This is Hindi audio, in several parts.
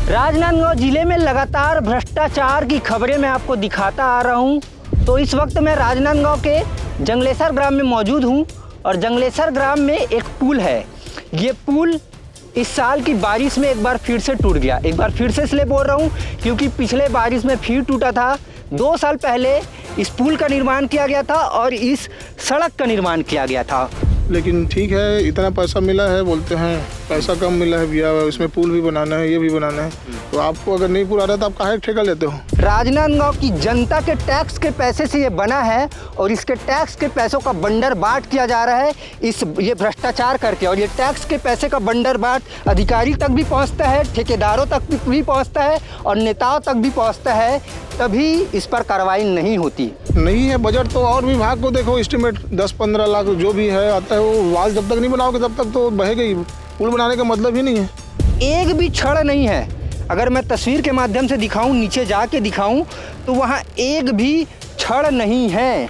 राजनांदगांव जिले में लगातार भ्रष्टाचार की खबरें मैं आपको दिखाता आ रहा हूं। तो इस वक्त मैं राजनांदगांव के जंगलेसर ग्राम में मौजूद हूं और जंगलेसर ग्राम में एक पुल है। ये पुल इस साल की बारिश में एक बार फिर से टूट गया। एक बार फिर से इसलिए बोल रहा हूं क्योंकि पिछले बारिश में फिर टूटा था। 2 साल पहले इस पुल का निर्माण किया गया था और इस सड़क का निर्माण किया गया था। लेकिन ठीक है, इतना पैसा मिला है, बोलते हैं पैसा कम मिला है भैया, इसमें पुल भी बनाना है, ये भी बनाना है, तो आपको अगर नहीं पूरा रहा तो आप काहे ठेका लेते हो? राजनांदगांव की जनता के टैक्स के पैसे से ये बना है और इसके टैक्स के पैसों का बंडर बाट किया जा रहा है ये भ्रष्टाचार करके। और ये टैक्स के पैसे का बंडर बाट अधिकारी तक भी पहुंचता है, ठेकेदारों तक भी पहुंचता है और नेताओं तक भी पहुंचता है, तभी इस पर कार्रवाई नहीं होती। नहीं है बजट तो और विभाग को देखो, एस्टिमेट 10-15 लाख जो भी है आता है, वो वाल जब तक नहीं बनाओगे तब तक तो बहेगा ही। पुल बनाने का मतलब ही नहीं है। एक भी क्षण नहीं है। अगर मैं तस्वीर के माध्यम से दिखाऊं, नीचे जाके दिखाऊं, तो वहां एक भी क्षण नहीं है।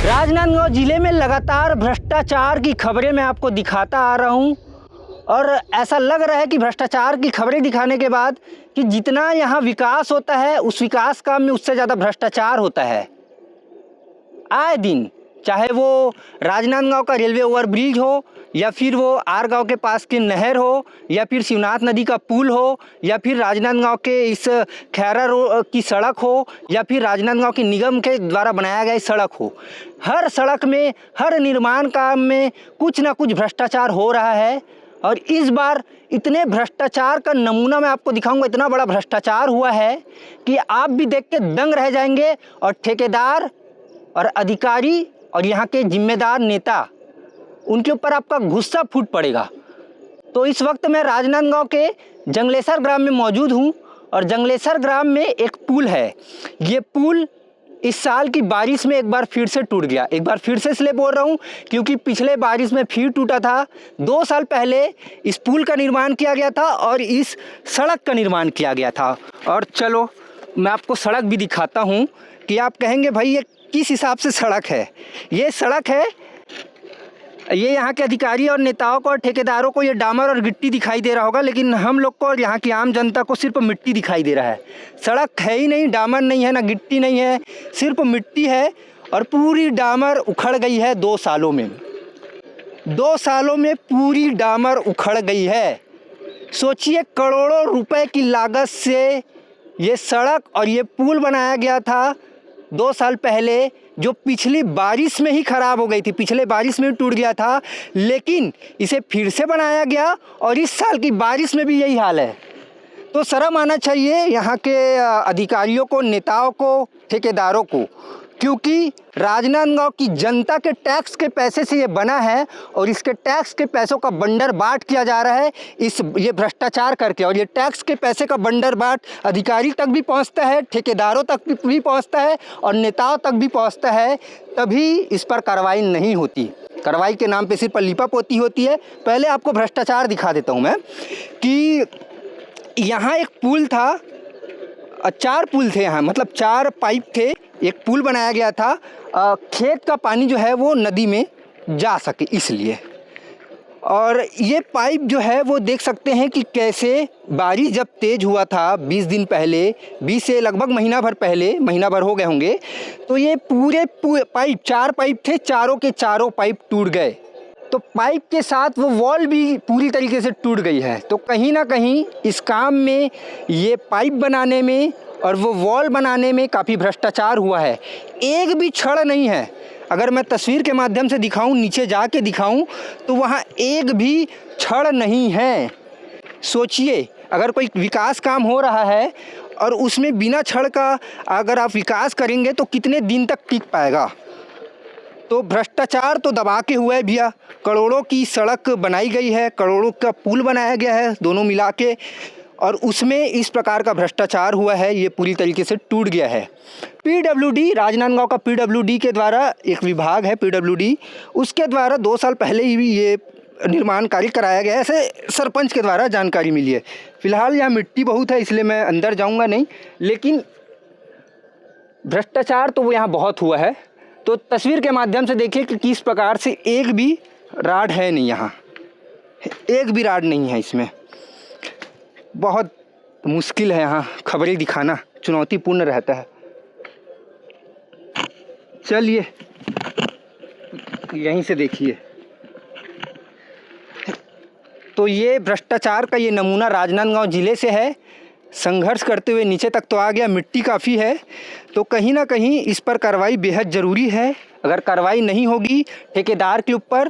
राजनांदगांव जिले में लगातार भ्रष्टाचार की खबरें मैं आपको दिखाता आ रहा हूं और ऐसा लग रहा है कि भ्रष्टाचार की खबरें दिखाने के बाद कि जितना यहाँ विकास होता है उस विकास काम में उससे ज़्यादा भ्रष्टाचार होता है। आए दिन, चाहे वो राजनांदगांव का रेलवे ओवरब्रिज हो या फिर वो आर गांव के पास की नहर हो या फिर शिवनाथ नदी का पुल हो या फिर राजनांदगांव के इस खैरा रोड की सड़क हो या फिर राजनांदगांव की निगम के द्वारा बनाया गया सड़क हो, हर सड़क में, हर निर्माण काम में कुछ ना कुछ भ्रष्टाचार हो रहा है। और इस बार इतने भ्रष्टाचार का नमूना मैं आपको दिखाऊंगा, इतना बड़ा भ्रष्टाचार हुआ है कि आप भी देख के दंग रह जाएंगे और ठेकेदार और अधिकारी और यहाँ के जिम्मेदार नेता, उनके ऊपर आपका गुस्सा फूट पड़ेगा। तो इस वक्त मैं राजनांदगांव के जंगलेसर ग्राम में मौजूद हूँ और जंगलेसर ग्राम में एक पुल है। ये पुल इस साल की बारिश में एक बार फिर से टूट गया। एक बार फिर से इसलिए बोल रहा हूँ क्योंकि पिछले बारिश में फिर टूटा था। 2 साल पहले इस पुल का निर्माण किया गया था और इस सड़क का निर्माण किया गया था। और चलो मैं आपको सड़क भी दिखाता हूँ कि आप कहेंगे भाई ये किस हिसाब से सड़क है। ये सड़क है, ये यहाँ के अधिकारी और नेताओं को और ठेकेदारों को ये डामर और गिट्टी दिखाई दे रहा होगा, लेकिन हम लोग को और यहाँ की आम जनता को सिर्फ मिट्टी दिखाई दे रहा है। सड़क है ही नहीं, डामर नहीं है, ना गिट्टी नहीं है, सिर्फ मिट्टी है। और पूरी डामर उखड़ गई है 2 सालों में। 2 सालों में पूरी डामर उखड़ गई है। सोचिए, करोड़ों रुपए की लागत से ये सड़क और ये पुल बनाया गया था 2 साल पहले, जो पिछली बारिश में ही खराब हो गई थी, पिछले बारिश में टूट गया था, लेकिन इसे फिर से बनाया गया और इस साल की बारिश में भी यही हाल है। तो शर्म आना चाहिए यहाँ के अधिकारियों को, नेताओं को, ठेकेदारों को, क्योंकि राजनांदगांव की जनता के टैक्स के पैसे से ये बना है और इसके टैक्स के पैसों का बंडर बाट किया जा रहा है ये भ्रष्टाचार करके। और ये टैक्स के पैसे का बंडर बाट अधिकारी तक भी पहुंचता है, ठेकेदारों तक भी पहुंचता है और नेताओं तक भी पहुंचता है, तभी इस पर कार्रवाई नहीं होती। कार्रवाई के नाम पे सिर्फ लीपापोती होती है। पहले आपको भ्रष्टाचार दिखा देता हूँ मैं कि यहाँ एक पुल था, 4 पुल थे यहाँ, मतलब 4 पाइप थे, एक पुल बनाया गया था खेत का पानी जो है वो नदी में जा सके इसलिए। और ये पाइप जो है वो देख सकते हैं कि कैसे बारिश जब तेज़ हुआ था 20 दिन पहले, 20 से लगभग महीना भर पहले, महीना भर हो गए होंगे, तो ये पूरे पाइप, 4 पाइप थे, चारों के चारों पाइप टूट गए। तो पाइप के साथ वो वॉल भी पूरी तरीके से टूट गई है। तो कहीं ना कहीं इस काम में, ये पाइप बनाने में और वो वॉल बनाने में काफ़ी भ्रष्टाचार हुआ है। एक भी क्षण नहीं है। अगर मैं तस्वीर के माध्यम से दिखाऊं, नीचे जाके दिखाऊं, तो वहाँ एक भी क्षण नहीं है। सोचिए, अगर कोई विकास काम हो रहा है और उसमें बिना क्षण का अगर आप विकास करेंगे तो कितने दिन तक टिक पाएगा। तो भ्रष्टाचार तो दबा के हुआ है भैया। करोड़ों की सड़क बनाई गई है, करोड़ों का पुल बनाया गया है, दोनों मिला के, और उसमें इस प्रकार का भ्रष्टाचार हुआ है, ये पूरी तरीके से टूट गया है। पीडब्ल्यूडी, राजनांदगांव का पीडब्ल्यूडी के द्वारा एक विभाग है पीडब्ल्यूडी, उसके द्वारा 2 साल पहले ही ये निर्माण कार्य कराया गया है, ऐसे सरपंच के द्वारा जानकारी मिली है। फिलहाल यहाँ मिट्टी बहुत है इसलिए मैं अंदर जाऊँगा नहीं, लेकिन भ्रष्टाचार तो वो यहाँ बहुत हुआ है, तो तस्वीर के माध्यम से देखिए कि किस प्रकार से एक भी राड है नहीं, यहाँ एक भी राड नहीं है इसमें। बहुत मुश्किल है यहाँ खबरें दिखाना, चुनौतीपूर्ण रहता है। चलिए यहीं से देखिए। तो ये भ्रष्टाचार का ये नमूना राजनांदगांव ज़िले से है। संघर्ष करते हुए नीचे तक तो आ गया, मिट्टी काफ़ी है, तो कहीं ना कहीं इस पर कार्रवाई बेहद ज़रूरी है। अगर कार्रवाई नहीं होगी ठेकेदार के ऊपर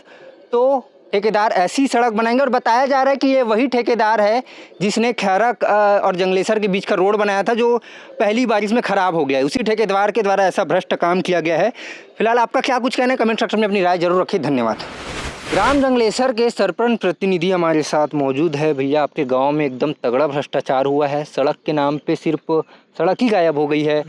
तो ठेकेदार ऐसी सड़क बनाएंगे। और बताया जा रहा है कि ये वही ठेकेदार है जिसने खैरा और जंगलेसर के बीच का रोड बनाया था, जो पहली बारिश में ख़राब हो गया है। उसी ठेकेदार के द्वारा ऐसा भ्रष्ट काम किया गया है। फिलहाल आपका क्या कुछ कहना है, कमेंट सेक्शन में अपनी राय जरूर रखिए। धन्यवाद। ग्राम जंगलेसर के सरपंच प्रतिनिधि हमारे साथ मौजूद है। भैया, आपके गांव में एकदम तगड़ा भ्रष्टाचार हुआ है, सड़क के नाम पे सिर्फ सड़क ही गायब हो गई है।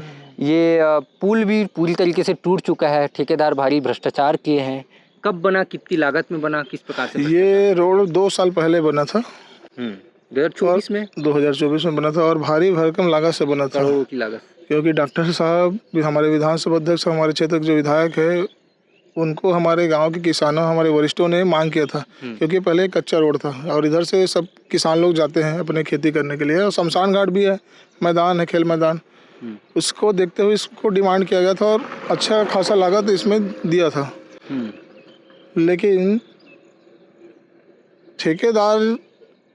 ये पुल भी पूरी तरीके से टूट चुका है, ठेकेदार भारी भ्रष्टाचार किए हैं। कब बना, कितनी लागत में बना, किस प्रकार से? ये रोड 2 साल पहले बना था, 2024 में 2024 में बना था, और भारी भरकम लागत से बना था। करोड़ों की लागत। क्योंकि डॉक्टर साहब हमारे विधानसभा अध्यक्ष, हमारे क्षेत्र के जो विधायक है, उनको हमारे गांव के किसानों, हमारे वरिष्ठों ने मांग किया था। क्योंकि पहले कच्चा रोड था और इधर से सब किसान लोग जाते हैं अपने खेती करने के लिए, और शमशान घाट भी है, मैदान है, खेल मैदान। उसको देखते हुए इसको डिमांड किया गया था और अच्छा खासा लागत इसमें दिया था। लेकिन ठेकेदार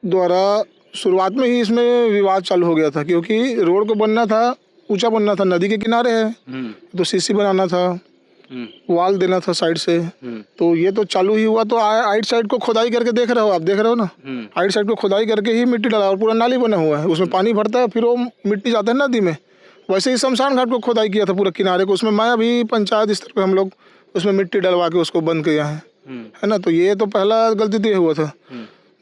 द्वारा शुरुआत में ही इसमें विवाद चालू हो गया था। क्योंकि रोड को बनना था, ऊंचा बनना था, नदी के किनारे है, तो सीसी बनाना था, वाल देना था साइड से। तो ये तो चालू ही हुआ, तो आइट साइड को खुदाई करके देख रहे हो, आप देख रहे हो ना, आइट साइड को खुदाई करके ही मिट्टी डाला और पूरा नाली बना हुआ है, उसमें पानी भरता है, फिर वो मिट्टी जाता है नदी में। वैसे ही शमशान घाट को खुदाई किया था पूरा किनारे को, उसमें मैं अभी पंचायत स्तर पे हम लोग उसमें मिट्टी डलवा के उसको बंद किया है ना। तो ये तो पहला गलती तो ये हुआ था।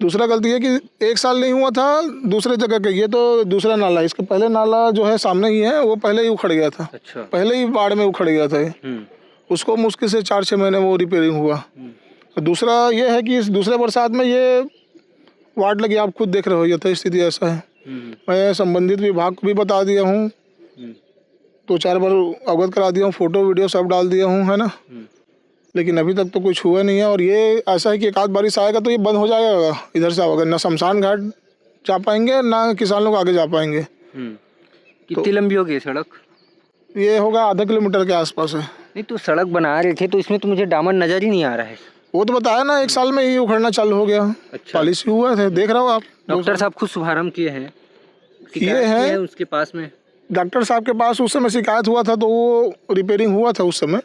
दूसरा गलती है कि 1 साल नहीं हुआ था दूसरे जगह के, ये तो दूसरा नाला, इसके पहले नाला जो है सामने ही है, वो पहले ही उखड़ गया था। अच्छा। पहले ही बाढ़ में उखड़ गया था ये। उसको मुश्किल से 4-6 महीने वो रिपेयरिंग हुआ। दूसरा ये है कि इस दूसरे बरसात में ये वार्ड लगी, आप खुद देख रहे हो, ये तो स्थिति ऐसा है। मैं संबंधित विभाग को भी बता दिया हूँ, 2-4 बार अवगत करा दिया हूँ, फोटो वीडियो सब डाल दिया हूँ, है ना। लेकिन अभी तक तो कुछ हुआ नहीं है। और ये ऐसा है कि एक आध बारिश आएगा तो ये बंद हो जाएगा, इधर से आएगा, ना शमशान घाट जा पाएंगे, ना किसान लोग आगे जा पाएंगे। कितनी लंबी होगी ये सड़क? ये होगा आधा किलोमीटर के आसपास है। नहीं तो सड़क बना रहे थे तो इसमें तो मुझे डामर नजर ही नहीं आ रहा है। वो तो बताया ना, 1 साल में ही उखड़ना चालू हो गया। अच्छा। पॉलिसी हुआ है, देख रहे हो आप। डॉक्टर साहब खुद शुभारंभ किए हैं, किए हैं उसके पास में। डॉक्टर साहब के पास उस समय शिकायत हुआ था, तो वो रिपेयरिंग हुआ था उस समय।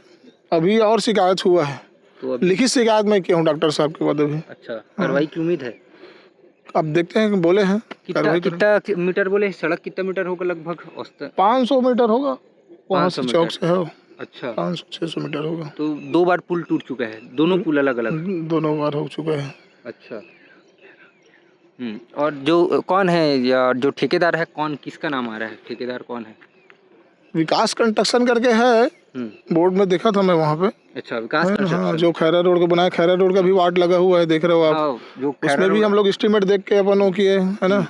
अभी और शिकायत हुआ है, तो लिखित शिकायत मैं किया हूँ डॉक्टर साहब के बाद अभी। अच्छा, कार्रवाई की उम्मीद है? अब देखते हैं, बोले हैं कितना मीटर बोले, सड़क कितना मीटर होगा लगभग? 500 मीटर होगा, वहाँ से 500 चौक से है। अच्छा, 500-600 मीटर होगा। तो 2 बार पुल टूट चुका है, दोनों पुल अलग अलग? दोनों बार हो चुका है। अच्छा। और जो कौन है या जो ठेकेदार है, कौन, किसका नाम आ रहा है? ठेकेदार कौन है? विकास कंस्ट्रक्शन करके है, बोर्ड में देखा था मैं वहाँ पे। अच्छा, विकास कंस्ट्रक्शन। हाँ, जो खैरा रोड को बनाया, खैरा रोड का भी वार्ड लगा हुआ है, देख रहे हो आप। उसमें भी हम लोग एस्टीमेट देख के अपन वो किए, है ना।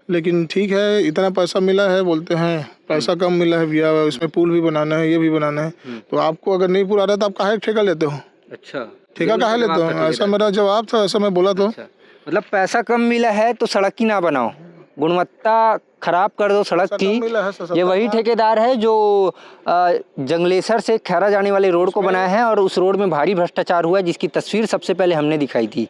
लेकिन ठीक है, इतना पैसा मिला है, बोलते हैं पैसा कम मिला है भैया, इसमें पुल भी बनाना है, ये भी बनाना है। तो आपको अगर नहीं पूरा रहा तो आप काहे ठेका लेते हो? अच्छा, ठेका काहे लेते हो? ऐसा मेरा जवाब था, ऐसा मैं बोला। तो मतलब पैसा कम मिला है तो सड़क ही ना बनाओ, गुणवत्ता खराब कर दो सड़क की। ये वही ठेकेदार है जो जंगलेसर से खैरा जाने वाले रोड को बनाया है, और उस रोड में भारी भ्रष्टाचार हुआ है, जिसकी तस्वीर सबसे पहले हमने दिखाई थी।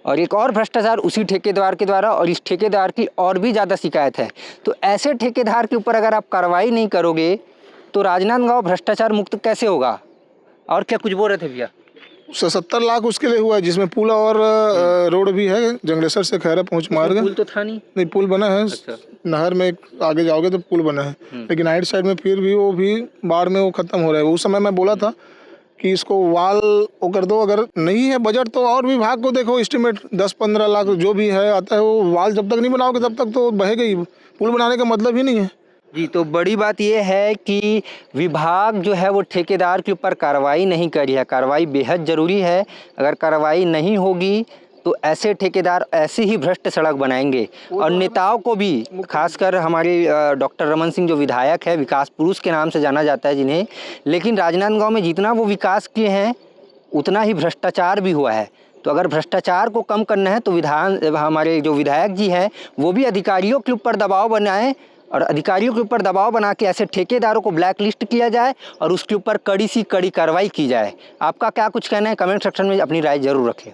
और एक और भ्रष्टाचार उसी ठेकेदार के द्वारा, और इस ठेकेदार की और भी ज़्यादा शिकायत है। तो ऐसे ठेकेदार के ऊपर अगर आप कार्रवाई नहीं करोगे तो राजनांदगांव भ्रष्टाचार मुक्त कैसे होगा? और क्या कुछ बोल रहे थे भैया? 70 लाख उसके लिए हुआ है, जिसमें पुल और रोड भी है, जंगलेसर से खैरा पहुँच मार्ग। पुल तो था नहीं पुल बना है। अच्छा। नहर में आगे जाओगे तो पुल बना है, लेकिन आइट साइड में फिर भी वो भी बाढ़ में वो खत्म हो रहा है। उस समय मैं बोला था कि इसको वाल वो कर दो, अगर नहीं है बजट तो और विभाग को देखो, एस्टीमेट 10-15 लाख जो भी है आता है, वो वाल जब तक नहीं बनाओगे तब तक तो बहेगा ही, पुल बनाने का मतलब ही नहीं है। जी, तो बड़ी बात यह है कि विभाग जो है वो ठेकेदार के ऊपर कार्रवाई नहीं कर रही है। कार्रवाई बेहद ज़रूरी है। अगर कार्रवाई नहीं होगी तो ऐसे ठेकेदार ऐसी ही भ्रष्ट सड़क बनाएंगे। और नेताओं को भी, खासकर हमारे डॉक्टर रमन सिंह जो विधायक है, विकास पुरुष के नाम से जाना जाता है जिन्हें, लेकिन राजनांदगांव में जितना वो विकास किए हैं उतना ही भ्रष्टाचार भी हुआ है। तो अगर भ्रष्टाचार को कम करना है तो हमारे जो विधायक जी हैं वो भी अधिकारियों के ऊपर दबाव बनाएं और अधिकारियों के ऊपर दबाव बना के ऐसे ठेकेदारों को ब्लैक लिस्ट किया जाए और उसके ऊपर कड़ी सी कड़ी कार्रवाई की जाए। आपका क्या कुछ कहना है? कमेंट सेक्शन में अपनी राय जरूर रखें।